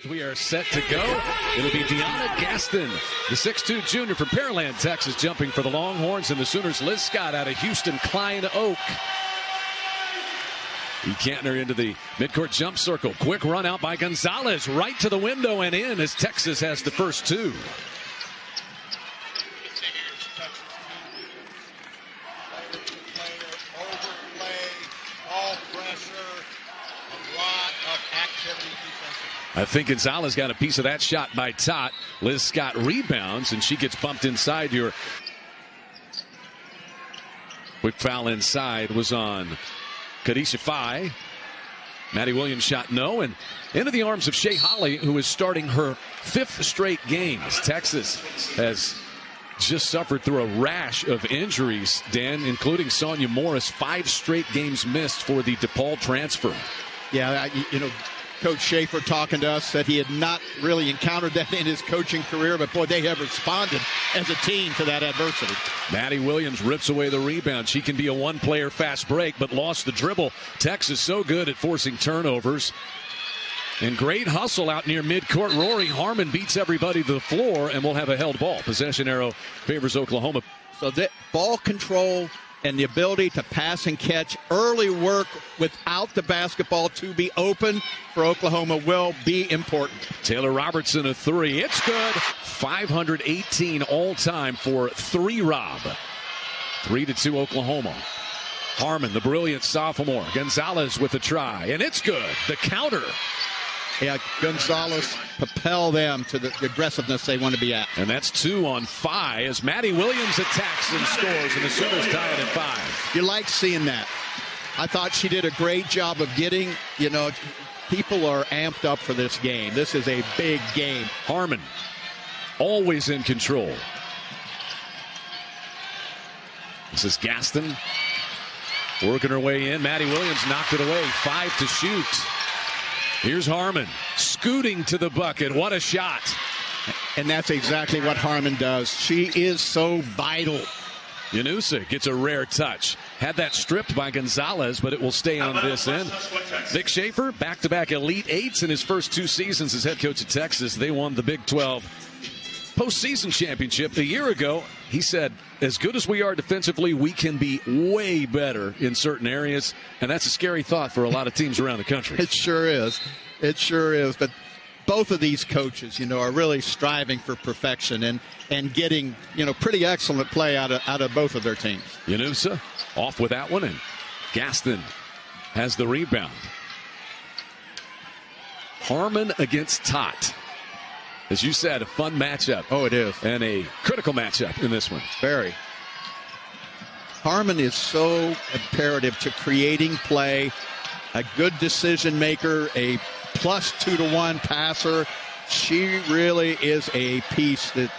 We are set to go. It'll be DeYona Gaston, the 6'2 junior from Pearland, Texas, jumping for the Longhorns, and the Sooners' Liz Scott out of Houston, Klein Oak. He canter into the midcourt jump circle. Quick run out by Gonzales, right to the window and in as Texas has the first two. I think Gonzales got a piece of that shot by Tot. Liz Scott rebounds, and she gets bumped inside. Your quick foul inside was on Kadisha Fye. Maddie Williams shot no, and into the arms of Shay Holle, who is starting her 5th straight game. Texas has just suffered through a rash of injuries, Dan, including Sonia Morris. 5 straight games missed for the DePaul transfer. Yeah, Coach Schaefer talking to us said he had not really encountered that in his coaching career, but boy, they have responded as a team to that adversity. Maddie Williams rips away the rebound. She can be a one-player fast break, but lost the dribble. Texas so good at forcing turnovers. And great hustle out near midcourt. Rori Harmon beats everybody to the floor, and we'll have a held ball. Possession arrow favors Oklahoma. So that ball control and the ability to pass and catch, early work without the basketball to be open for Oklahoma will be important. Taylor Robertson, a 3. It's good. 518 all-time for 3-Rob. 3-2 Oklahoma. Harmon, the brilliant sophomore. Gonzales with a try, and it's good. The counter. Yeah, Gonzales propel them to the aggressiveness they want to be at. And that's 2 on 5 as Maddie Williams attacks and scores, and the Sooners tie it at 5. You like seeing that. I thought she did a great job of getting, people are amped up for this game. This is a big game. Harmon, always in control. This is Gaston working her way in. Maddie Williams knocked it away. 5 to shoot. Here's Harmon, scooting to the bucket. What a shot. And that's exactly what Harmon does. She is so vital. Yanusa gets a rare touch. Had that stripped by Gonzales, but it will stay on this end. Vic Schaefer, back-to-back Elite Eights in his first 2 seasons as head coach at Texas. They won the Big 12 postseason championship a year ago. He said, as good as we are defensively, we can be way better in certain areas, and that's a scary thought for a lot of teams around the country. It sure is. It sure is. But both of these coaches, are really striving for perfection and getting, pretty excellent play out of both of their teams. Yanusa off with that one, and Gaston has the rebound. Harmon against Tot. As you said, a fun matchup. Oh, it is. And a critical matchup in this one. Very. Harmon is so imperative to creating play, a good decision maker, a plus 2-to-1 passer. She really is a piece that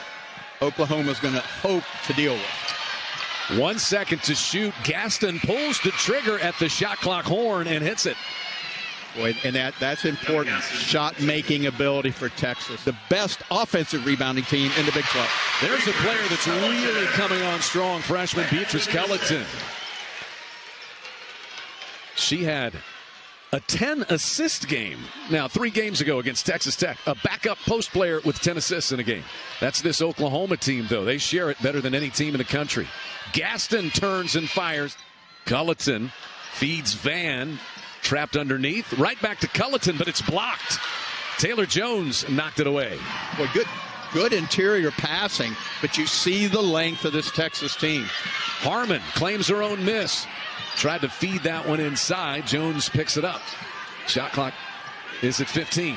Oklahoma's going to hope to deal with. 1 second to shoot. Gaston pulls the trigger at the shot clock horn and hits it. Boy, and that's important. Shot-making ability for Texas. The best offensive rebounding team in the Big 12. There's a player that's really coming on strong, freshman Beatrice Kellerton. She had a 10-assist game. Now, 3 games ago against Texas Tech, a backup post player with 10 assists in a game. That's this Oklahoma team, though. They share it better than any team in the country. Gaston turns and fires. Kellerton feeds Van. Trapped underneath. Right back to Kellerton, but it's blocked. Taylor Jones knocked it away. Well, good interior passing, but you see the length of this Texas team. Harmon claims her own miss. Tried to feed that one inside. Jones picks it up. Shot clock is at 15.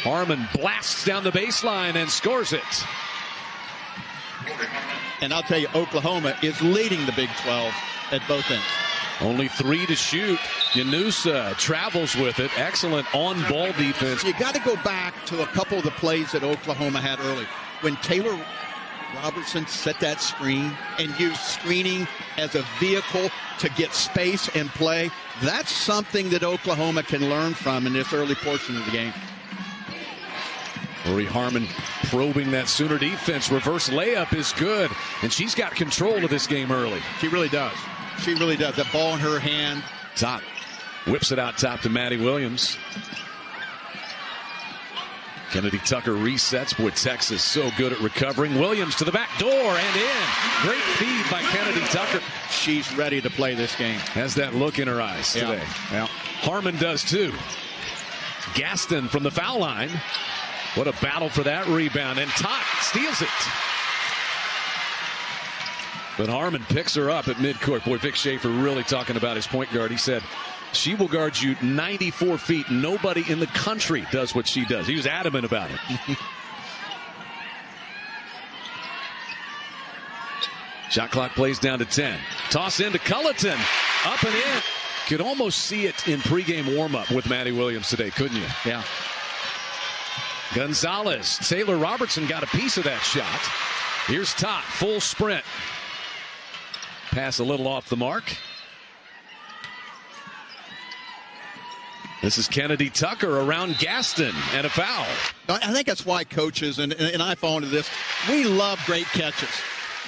Harmon blasts down the baseline and scores it. And I'll tell you, Oklahoma is leading the Big 12 at both ends. Only 3 to shoot. Yanusa travels with it. Excellent on-ball defense. You got to go back to a couple of the plays that Oklahoma had early. When Taylor Robertson set that screen and used screening as a vehicle to get space and play, that's something that Oklahoma can learn from in this early portion of the game. Rori Harmon probing that Sooner defense. Reverse layup is good, and she's got control of this game early. She really does. She really does. That ball in her hand. Tot Whips it out top to Maddie Williams. Kennedy Tucker resets. Boy, Texas so good at recovering. Williams to the back door and in. Great feed by Kennedy Tucker. She's ready to play this game. Has that look in her eyes today. Yeah. Harmon does too. Gaston from the foul line. What a battle for that rebound. And Tot steals it. But Harmon picks her up at midcourt. Boy, Vic Schaefer really talking about his point guard. He said, she will guard you 94 feet. Nobody in the country does what she does. He was adamant about it. Shot clock plays down to 10. Toss into Culleton. Up and in. Could almost see it in pregame warm-up with Maddie Williams today, couldn't you? Yeah. Gonzales. Taylor Robertson got a piece of that shot. Here's Tot. Full sprint. Pass a little off the mark. This is Kennedy Tucker around Gaston and a foul. I think that's why coaches, and I fall into this, we love great catches.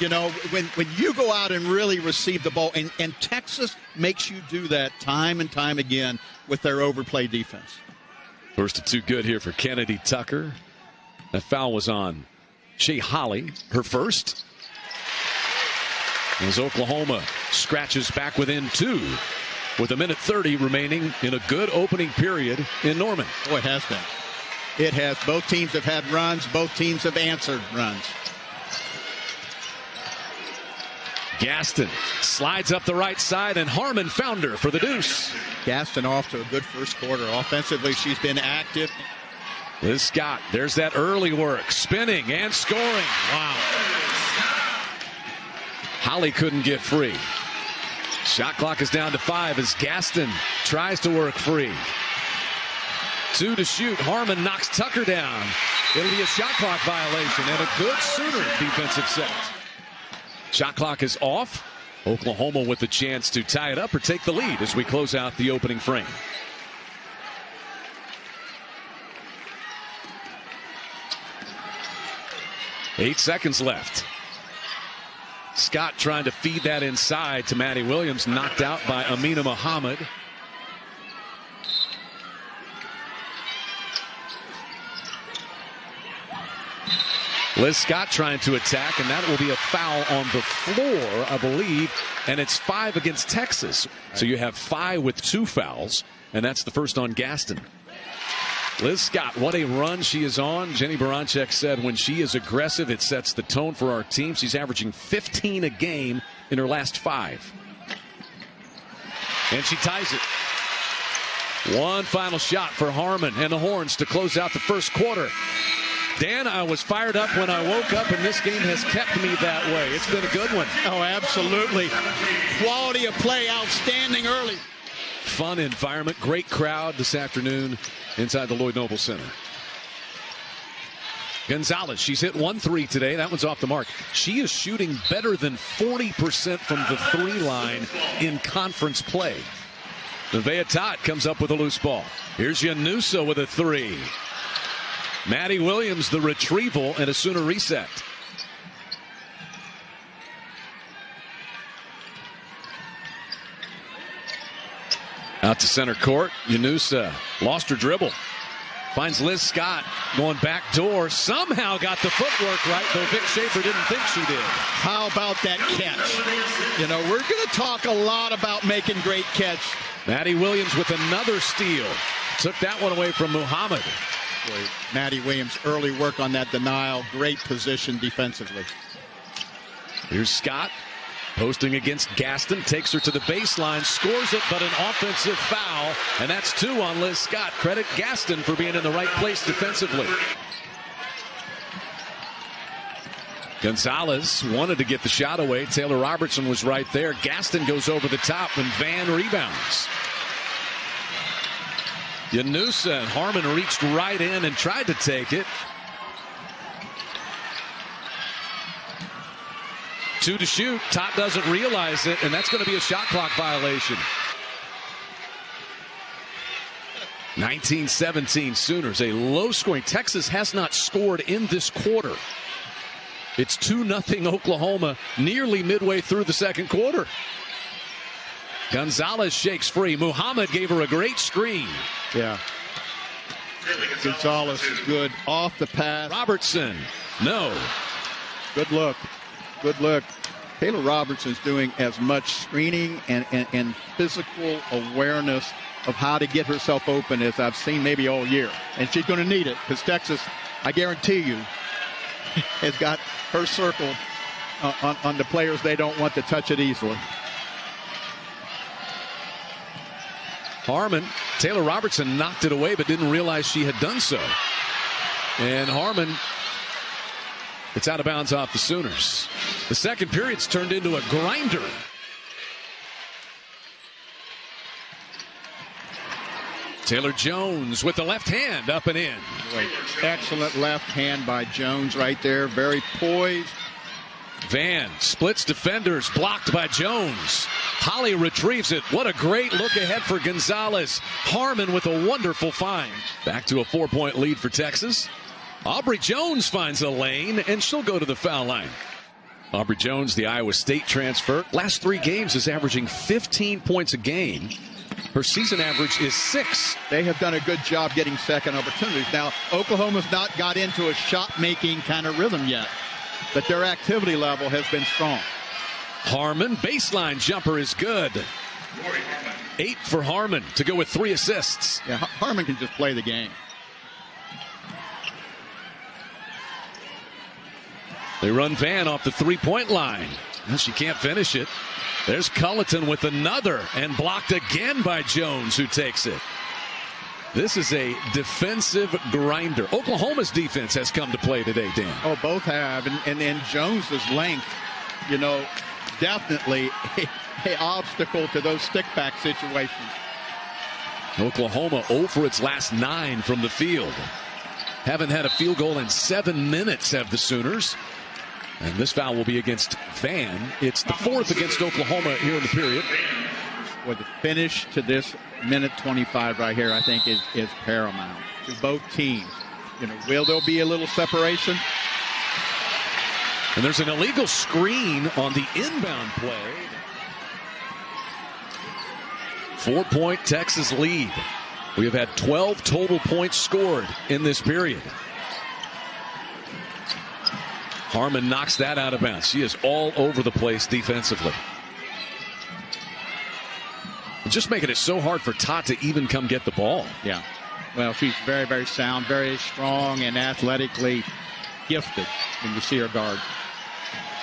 You know, when you go out and really receive the ball, and Texas makes you do that time and time again with their overplay defense. First of two good here for Kennedy Tucker. That foul was on Shay Holle, her first. As Oklahoma scratches back within two with 1:30 remaining in a good opening period in Norman. Oh, it has been. It has. Both teams have had runs. Both teams have answered runs. Gaston slides up the right side, and Harmon found her for the deuce. Gaston off to a good first quarter. Offensively, she's been active. Liz Scott, there's that early work. Spinning and scoring. Wow. Holle couldn't get free. Shot clock is down to 5 as Gaston tries to work free. 2 to shoot. Harmon knocks Tucker down. It'll be a shot clock violation and a good Sooner defensive set. Shot clock is off. Oklahoma with the chance to tie it up or take the lead as we close out the opening frame. Eight seconds left. Scott trying to feed that inside to Maddie Williams, knocked out by Amina Muhammad. Liz Scott trying to attack, and that will be a foul on the floor, I believe, and it's 5 against Texas. So you have 5 with 2 fouls, and that's the first on Gaston. Liz Scott, what a run she is on. Jenny Baranczyk said when she is aggressive, it sets the tone for our team. She's averaging 15 a game in her last 5. And she ties it. One final shot for Harmon and the Horns to close out the first quarter. Dan, I was fired up when I woke up, and this game has kept me that way. It's been a good one. Oh, absolutely. Quality of play outstanding early. Fun environment, great crowd this afternoon inside the Lloyd Noble Center. Gonzales, she's hit 1 3 today. That one's off the mark. She is shooting better than 40% from the 3 line in conference play. Nevaeh Tot comes up with a loose ball. Here's Yanusa with a 3. Maddie Williams, the retrieval, and a Sooner reset. Out to center court. Yanusa lost her dribble. Finds Liz Scott going back door. Somehow got the footwork right, though Vic Schaefer didn't think she did. How about that catch? You know, we're going to talk a lot about making great catch. Maddie Williams with another steal. Took that one away from Muhammad. Maddie Williams, early work on that denial. Great position defensively. Here's Scott posting against Gaston. Takes her to the baseline. Scores it, but an offensive foul. And that's 2 on Liz Scott. Credit Gaston for being in the right place defensively. Gonzales wanted to get the shot away. Taylor Robertson was right there. Gaston goes over the top, and Van rebounds. Yanusa and Harmon reached right in and tried to take it. 2 to shoot. Tot doesn't realize it, and that's going to be a shot clock violation. 19-17 Sooners, a low scoring. Texas has not scored in this quarter. It's 2-0 Oklahoma nearly midway through the second quarter. Gonzales shakes free. Muhammad gave her a great screen. Yeah. Gonzales is good off the pass. Robertson, no. Good look. Good look. Taylor Robertson's doing as much screening and physical awareness of how to get herself open as I've seen maybe all year. And she's going to need it because Texas, I guarantee you, has got her circle on the players they don't want to touch it easily. Harmon, Taylor Robertson knocked it away but didn't realize she had done so. And Harmon, it's out of bounds off the Sooners. The second period's turned into a grinder. Taylor Jones with the left hand up and in. Excellent left hand by Jones right there. Very poised. Van splits defenders, blocked by Jones. Holle retrieves it. What a great look ahead for Gonzales. Harmon with a wonderful find. Back to a 4-point lead for Texas. Aubrey Jones finds a lane, and she'll go to the foul line. Aubrey Jones, the Iowa State transfer, last 3 games is averaging 15 points a game. Her season average is 6. They have done a good job getting second opportunities. Now, Oklahoma's not got into a shot-making kind of rhythm yet, but their activity level has been strong. Harmon, baseline jumper is good. 8 for Harmon to go with 3 assists. Yeah, Harmon can just play the game. They run Van off the 3-point line. Well, she can't finish it. There's Culleton with another, and blocked again by Jones, who takes it. This is a defensive grinder. Oklahoma's defense has come to play today, Dan. Oh, both have. And Jones's length, you know, definitely a obstacle to those stick-back situations. Oklahoma 0 for its last 9 from the field. Haven't had a field goal in 7 minutes, have the Sooners. And this foul will be against Van. It's the 4th against Oklahoma here in the period. Well, the finish to this minute 25 right here, I think, is paramount to both teams. You know, will there be a little separation? And there's an illegal screen on the inbound play. 4-point Texas lead. We have had 12 total points scored in this period. Harmon knocks that out of bounds. She is all over the place defensively. Just making it so hard for Tot to even come get the ball. Yeah. Well, she's very, very sound, very strong, and athletically gifted when you see her guard.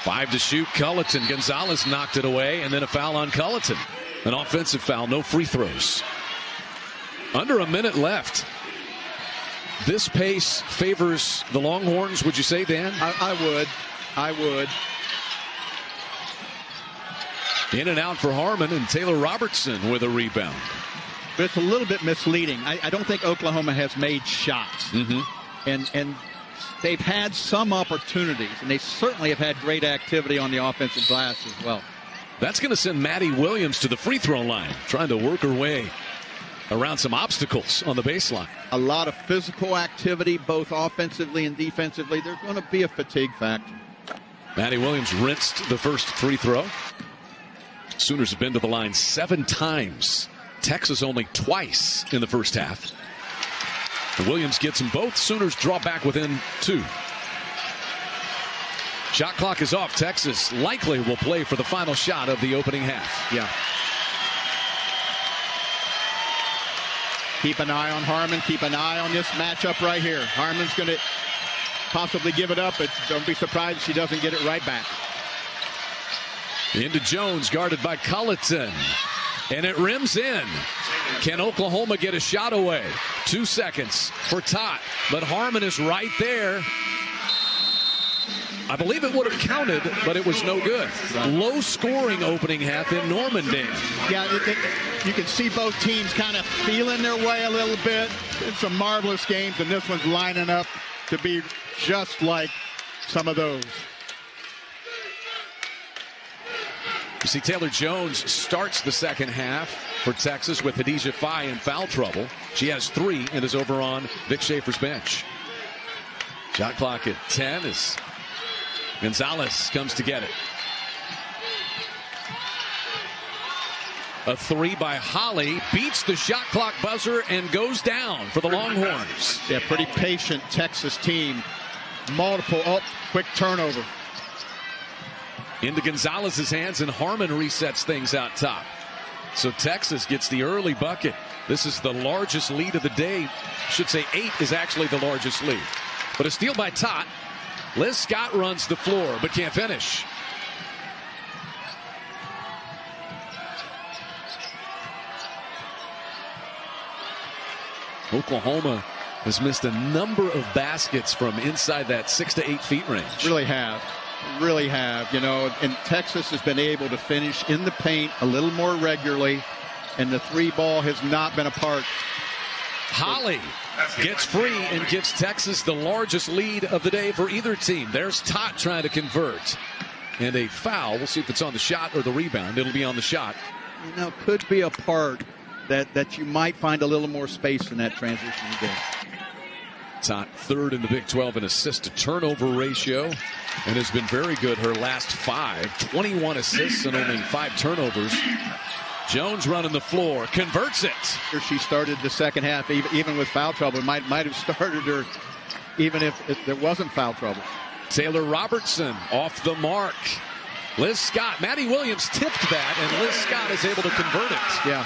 5 to shoot. Culleton. Gonzales knocked it away, and then a foul on Culleton. An offensive foul, no free throws. Under a minute left. This pace favors the Longhorns, would you say, Dan? I would. In and out for Harmon, and Taylor Robertson with a rebound. But it's a little bit misleading. I don't think Oklahoma has made shots. And they've had some opportunities, and they certainly have had great activity on the offensive glass as well. That's going to send Maddie Williams to the free throw line, trying to work her way around some obstacles on the baseline. A lot of physical activity, both offensively and defensively. There's going to be a fatigue factor. Maddie Williams rinsed the first free throw. Sooners have been to the line 7 times. Texas only twice in the first half. And Williams gets them both. Sooners draw back within 2. Shot clock is off. Texas likely will play for the final shot of the opening half. Yeah. Keep an eye on Harmon. Keep an eye on this matchup right here. Harmon's going to possibly give it up, but don't be surprised if she doesn't get it right back. Into Jones, guarded by Culleton. And it rims in. Can Oklahoma get a shot away? 2 seconds for Tot. But Harmon is right there. I believe it would have counted, but it was no good. Low scoring opening half in Norman, Dan. Yeah, you can see both teams kind of feeling their way a little bit. It's some marvelous games, and this one's lining up to be just like some of those. You see Taylor Jones starts the second half for Texas with Hadijah Faye in foul trouble. She has 3 and is over on Vic Schaefer's bench. Shot clock at 10 as Gonzales comes to get it. A three by Holle beats the shot clock buzzer and goes down for the Longhorns. Yeah, pretty patient Texas team. Multiple, quick turnover. Into Gonzales' hands, and Harmon resets things out top. So Texas gets the early bucket. This is the largest lead of the day. Should say 8 is actually the largest lead. But a steal by Tot. Liz Scott runs the floor but can't finish. Oklahoma has missed a number of baskets from inside that 6 to 8 feet range. Really have. You know, and Texas has been able to finish in the paint a little more regularly, and the three ball has not been a part. Holle gets free and gives Texas the largest lead of the day for either team. There's Tot trying to convert. And a foul. We'll see if it's on the shot or the rebound. It'll be on the shot. You know, could be a part that you might find a little more space in that transition game. Tot third in the Big 12 in assist to turnover ratio, and has been very good her last 5. 21 assists and only 5 turnovers. Jones running the floor, converts it. She started the second half even with foul trouble. Might have started her even if there wasn't foul trouble. Taylor Robertson off the mark. Liz Scott, Maddie Williams tipped that, and Liz Scott is able to convert it. Yeah.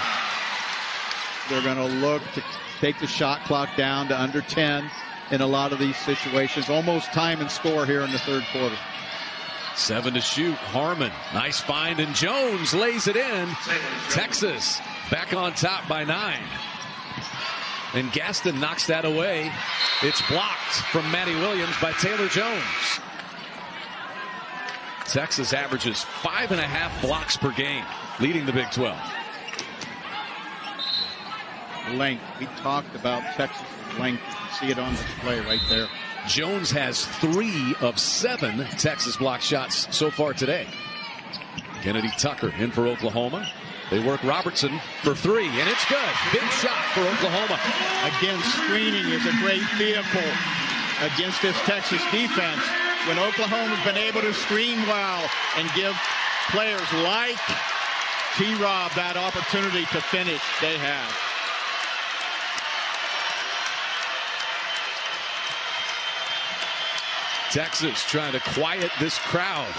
They're going to look to take the shot clock down to under 10 in a lot of these situations. Almost time and score here in the third quarter. 7 to shoot. Harmon, nice find, and Jones lays it in. Texas back on top by 9. And Gaston knocks that away. It's blocked from Maddie Williams by Taylor Jones. Texas averages 5.5 blocks per game, leading the Big 12. Length. We talked about Texas' length. You can see it on display right there. Jones has 3 of 7 Texas block shots so far today. Kennedy Tucker in for Oklahoma. They work Robertson for 3, and it's good. Big shot for Oklahoma. Again, screening is a great vehicle against this Texas defense. When Oklahoma's been able to screen well and give players like T-Rob that opportunity to finish, they have. Texas trying to quiet this crowd.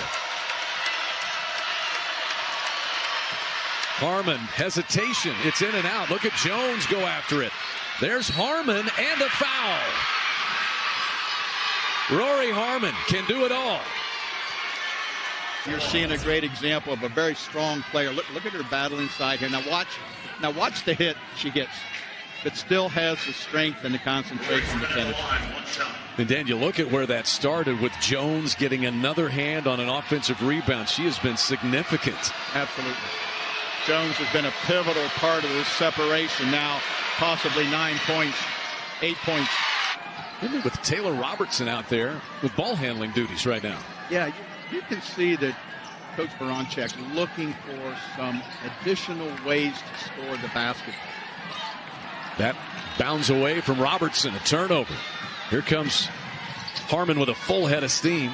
Harmon, hesitation. It's in and out. Look at Jones go after it. There's Harmon and a foul. Rori Harmon can do it all. You're seeing a great example of a very strong player. Look at her battle inside here. Now watch the hit she gets, but still has the strength and the concentration to finish. And Dan, you look at where that started with Jones getting another hand on an offensive rebound. She has been significant. Absolutely. Jones has been a pivotal part of this separation now, possibly 9 points, 8 points. Maybe with Taylor Robertson out there with ball handling duties right now. Yeah, you can see that Coach Baranchek looking for some additional ways to score the basket. That bounds away from Robertson, a turnover. Here comes Harmon with a full head of steam.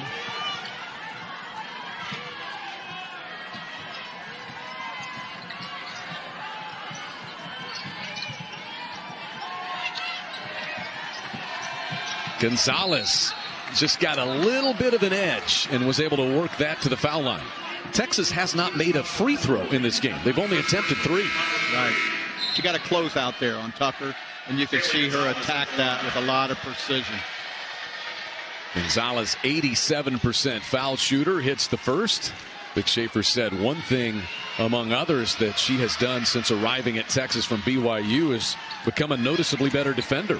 Gonzales just got a little bit of an edge and was able to work that to the foul line. Texas has not made a free throw in this game. They've only attempted 3. Right. She got a close out there on Tucker, and you can see her attack that with a lot of precision. Gonzales, 87% foul shooter, hits the first. Vic Schaefer said one thing among others that she has done since arriving at Texas from BYU is become a noticeably better defender.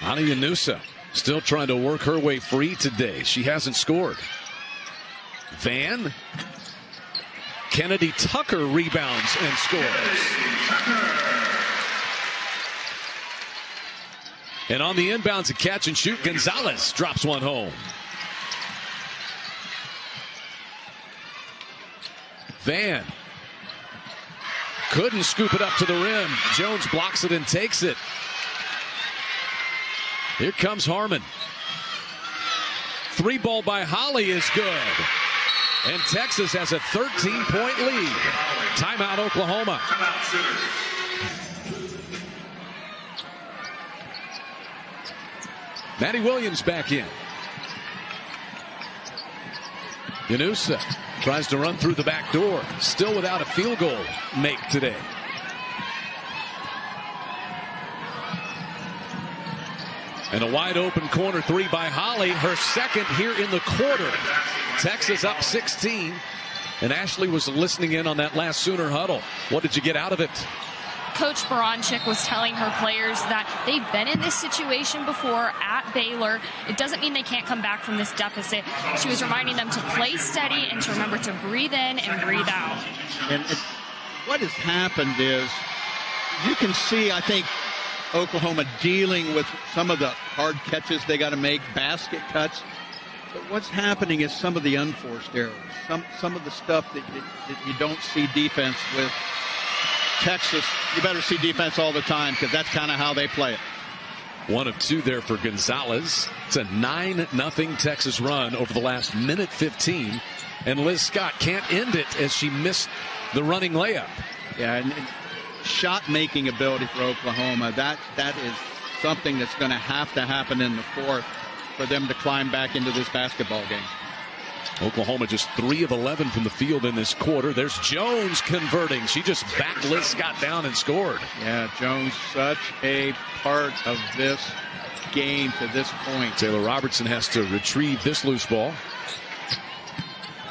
Ani Yanusa still trying to work her way free today. She hasn't scored. Van. Kennedy Tucker rebounds and scores. And on the inbounds, a catch and shoot. Gonzales drops one home. Van couldn't scoop it up to the rim. Jones blocks it and takes it. Here comes Harmon. 3 ball by Holle is good. And Texas has a 13-point lead. Timeout, Oklahoma. Maddie Williams back in. Yanusa tries to run through the back door. Still without a field goal make today. And a wide open corner three by Holle. Her second here in the quarter. Texas up 16. And Ashley was listening in on that last Sooner huddle. What did you get out of it? Coach Baranchik was telling her players that they've been in this situation before at Baylor. It doesn't mean they can't come back from this deficit. She was reminding them to play steady and to remember to breathe in and breathe out. And what has happened is you can see, I think, Oklahoma dealing with some of the hard catches they got to make, basket cuts. But what's happening is some of the unforced errors, some of the stuff that you don't see defense with. Texas, you better see defense all the time because that's kind of how they play it. 1 of 2 there for Gonzales. It's a 9-0 Texas run over the last minute 15. And Liz Scott can't end it as she missed the running layup. Yeah, and shot-making ability for Oklahoma, that is something that's going to happen in the fourth for them to climb back into this basketball game. Oklahoma just 3 of 11 from the field in this quarter. There's Jones converting. She just backed Liz Scott down and scored. Yeah, Jones, such a part of this game to this point. Taylor Robertson has to retrieve this loose ball.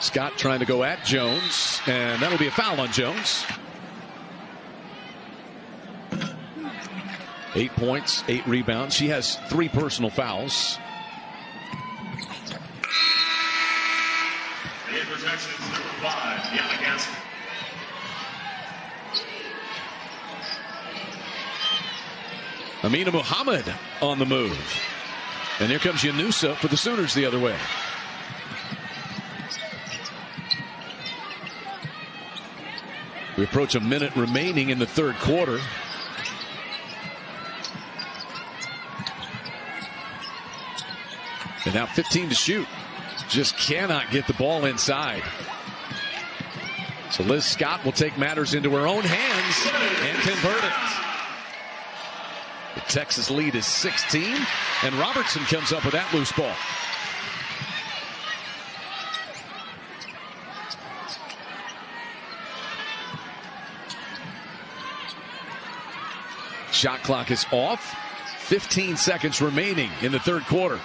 Scott trying to go at Jones, and that'll be a foul on Jones. 8 points, 8 rebounds. She has 3 personal fouls. Number 5, DeYona Gaston. Amina Muhammad on the move. And here comes Yanusa for the Sooners the other way. We approach a minute remaining in the third quarter. And now 15 to shoot. Just cannot get the ball inside. So Liz Scott will take matters into her own hands and convert it. The Texas lead is 16, and Robertson comes up with that loose ball. Shot clock is off. 15 seconds remaining in the third quarter.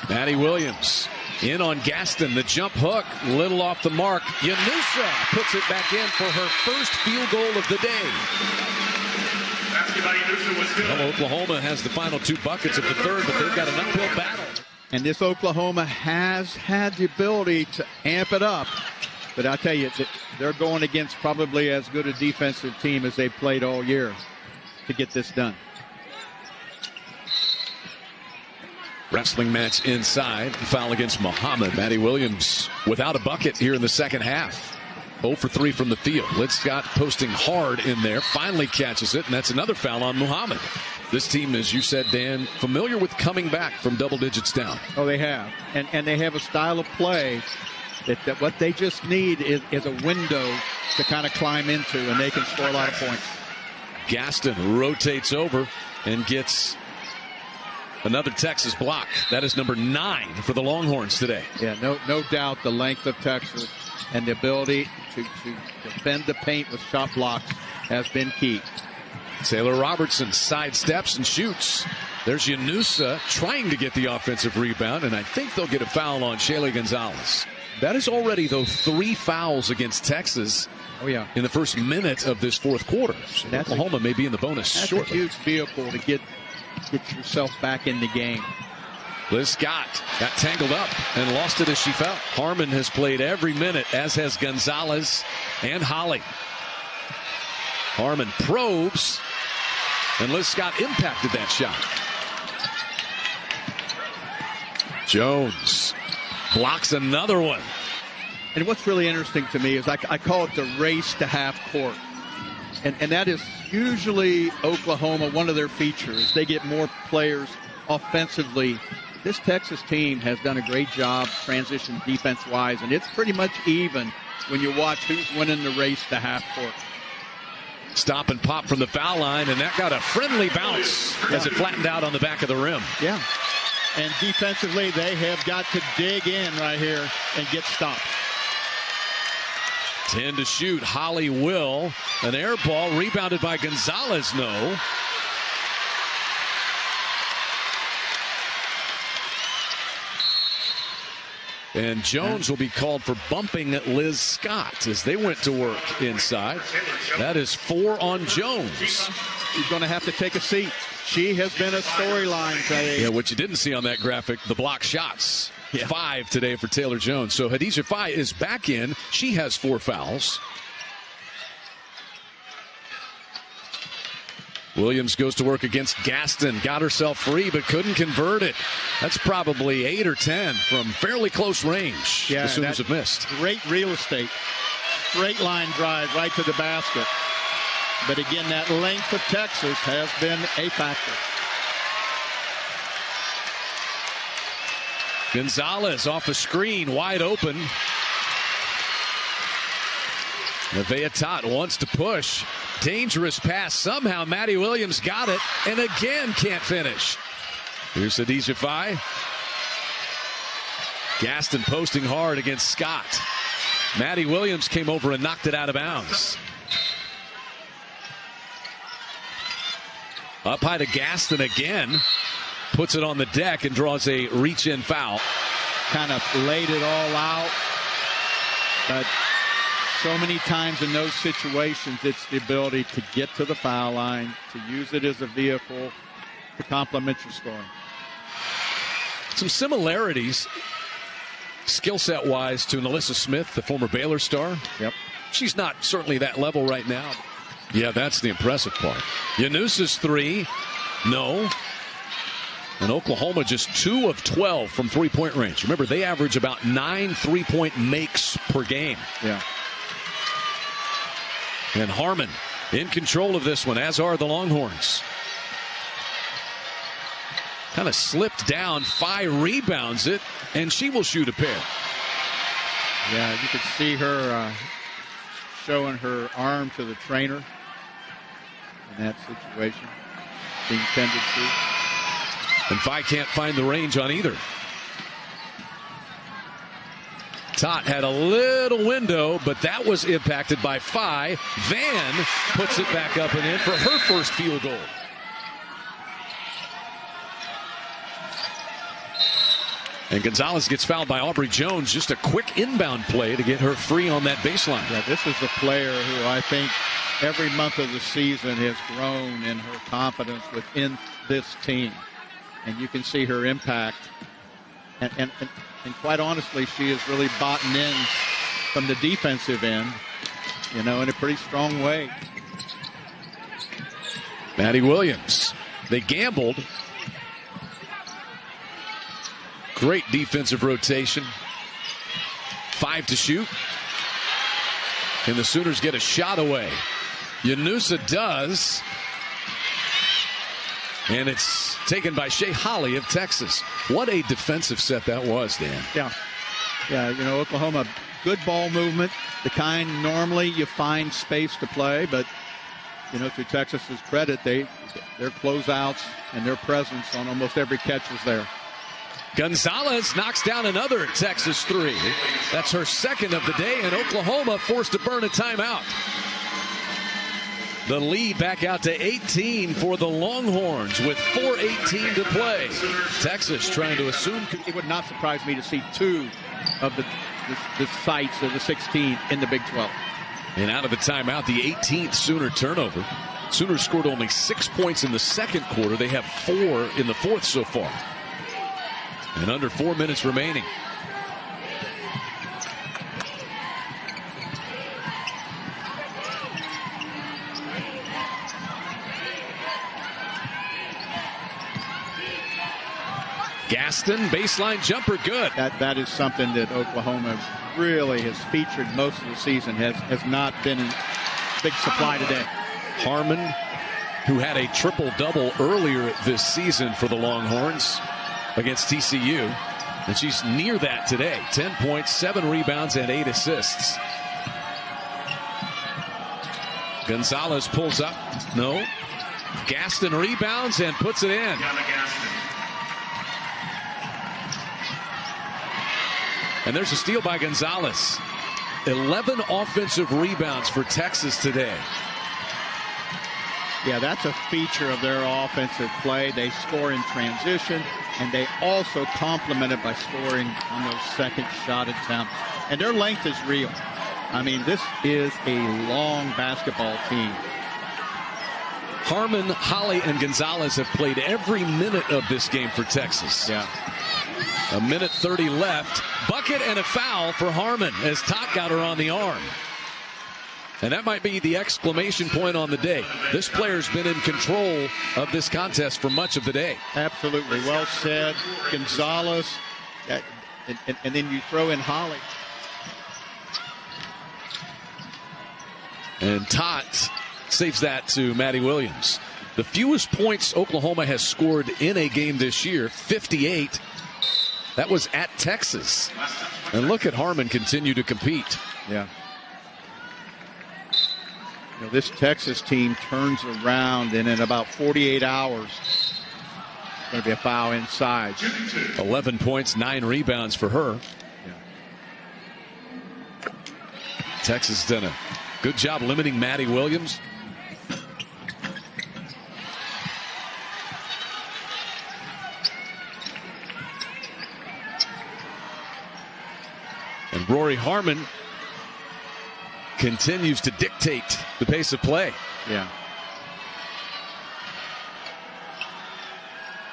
Maddie Williams in on Gaston. The jump hook, little off the mark. Yanusa puts it back in for her first field goal of the day. Well, Oklahoma has the final 2 buckets of the third, but they've got an uphill battle. And this Oklahoma has had the ability to amp it up. But I tell you, they're going against probably as good a defensive team as they've played all year to get this done. Wrestling match inside. Foul against Muhammad. Maddie Williams without a bucket here in the second half. 0 for 3 from the field. Liz Scott posting hard in there. Finally catches it, and that's another foul on Muhammad. This team, as you said, Dan, familiar with coming back from double digits down. Oh, they have. And they have a style of play that what they just need is a window to kind of climb into, and they can score a lot of points. Gaston rotates over and gets another Texas block. That is number 9 for the Longhorns today. Yeah, no doubt the length of Texas and the ability to defend the paint with shot blocks has been key. Taylor Robertson sidesteps and shoots. There's Yanusa trying to get the offensive rebound, and I think they'll get a foul on Shaylee Gonzales. That is already, though, 3 fouls against Texas. Oh, yeah. In the first minute of this fourth quarter. So Oklahoma may be in the bonus shortly. That's a huge vehicle to get yourself back in the game. Liz Scott got tangled up and lost it as she fell. Harmon has played every minute, as has Gonzales and Holle. Harmon probes, and Liz Scott impacted that shot. Jones blocks another one. And what's really interesting to me is I call it the race to half court. And that is usually Oklahoma, one of their features, they get more players offensively. This Texas team has done a great job transition defense-wise, and it's pretty much even when you watch who's winning the race to half court. Stop and pop from the foul line, and that got a friendly bounce as it flattened out on the back of the rim. Yeah. And defensively, they have got to dig in right here and get stopped. 10 to shoot. Holle will. An air ball rebounded by Gonzales. No. And Jones will be called for bumping Liz Scott as they went to work inside. That is 4 on Jones. He's going to have to take a seat. She has been a storyline today. Yeah, what you didn't see on that graphic, the block shots. 5 today for Taylor Jones. So Hadijah Faye is back in. She has 4 fouls. Williams goes to work against Gaston. Got herself free, but couldn't convert it. That's probably 8 or 10 from fairly close range. Yeah, the Sooners have missed. Great real estate. Straight line drive right to the basket. But again, that length of Texas has been a factor. Gonzales off a screen, wide open. Nevaeh Tot wants to push. Dangerous pass. Somehow Maddie Williams got it and again can't finish. Here's Hadijah Faye. Gaston posting hard against Scott. Maddie Williams came over and knocked it out of bounds. Up high to Gaston again. Puts it on the deck and draws a reach-in foul. Kind of laid it all out. But so many times in those situations, it's the ability to get to the foul line, to use it as a vehicle to complement your scoring. Some similarities, skill set wise, to Nalissa Smith, the former Baylor star. Yep. She's not certainly that level right now. Yeah, that's the impressive part. Yanusa's 3, no. And Oklahoma just 2 of 12 from three-point range. Remember, they average about 9 three-point makes per game. Yeah. And Harmon in control of this one, as are the Longhorns. Kind of slipped down. Faye rebounds it, and she will shoot a pair. Yeah, you could see her showing her arm to the trainer in that situation, being tended to. And Faye can't find the range on either. Tot had a little window, but that was impacted by Faye. Van puts it back up and in for her first field goal. And Gonzales gets fouled by Aubrey Jones. Just a quick inbound play to get her free on that baseline. Yeah, this is a player who I think every month of the season has grown in her confidence within this team. And you can see her impact. And quite honestly, she has really bought in from the defensive end, in a pretty strong way. Maddie Williams. They gambled. Great defensive rotation. 5 to shoot. And the Sooners get a shot away. Yanusa does. And it's taken by Shay Holle of Texas. What a defensive set that was, Dan. Yeah. Yeah, Oklahoma, good ball movement. The kind normally you find space to play, but, to Texas's credit, their closeouts and their presence on almost every catch was there. Gonzales knocks down another Texas 3. That's her second of the day, and Oklahoma forced to burn a timeout. The lead back out to 18 for the Longhorns with 4:18 to play. Texas trying to assume. It would not surprise me to see 2 of the sites of the 16 in the Big 12. And out of the timeout, the 18th Sooner turnover. Sooners scored only 6 points in the second quarter. They have 4 in the fourth so far. And under 4 minutes remaining. Gaston, baseline jumper, good. That is something that Oklahoma really has featured most of the season. Has not been in big supply today. Harmon, who had a triple-double earlier this season for the Longhorns against TCU. And she's near that today. 10 points, 7 rebounds, and 8 assists. Gonzales pulls up. No. Gaston rebounds and puts it in. And there's a steal by Gonzales. 11 offensive rebounds for Texas today. Yeah, that's a feature of their offensive play. They score in transition, and they also complement it by scoring on those second shot attempts. And their length is real. I mean, this is a long basketball team. Harmon, Holle, and Gonzales have played every minute of this game for Texas. Yeah. A minute 30 left. Bucket and a foul for Harmon as Tot got her on the arm. And that might be the exclamation point on the day. This player's been in control of this contest for much of the day. Absolutely. Well said. Gonzales. And then you throw in Holle. And Tot saves that to Maddie Williams. The fewest points Oklahoma has scored in a game this year, 58. That was at Texas. And look at Harmon continue to compete. Yeah. You know, this Texas team turns around, and in about 48 hours, it's going to be a foul inside. 11 points, 9 rebounds for her. Yeah. Texas done a good job limiting Maddie Williams. And Rori Harmon continues to dictate the pace of play. Yeah.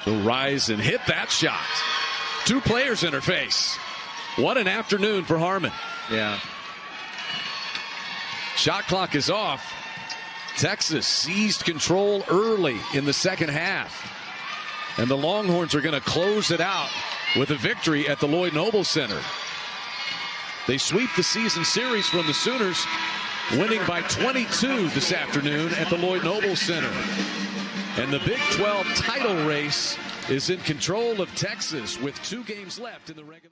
So rise and hit that shot. 2 players in her face. What an afternoon for Harmon. Yeah. Shot clock is off. Texas seized control early in the second half. And the Longhorns are going to close it out with a victory at the Lloyd Noble Center. They sweep the season series from the Sooners, winning by 22 this afternoon at the Lloyd Noble Center. And the Big 12 title race is in control of Texas with 2 games left in the regular.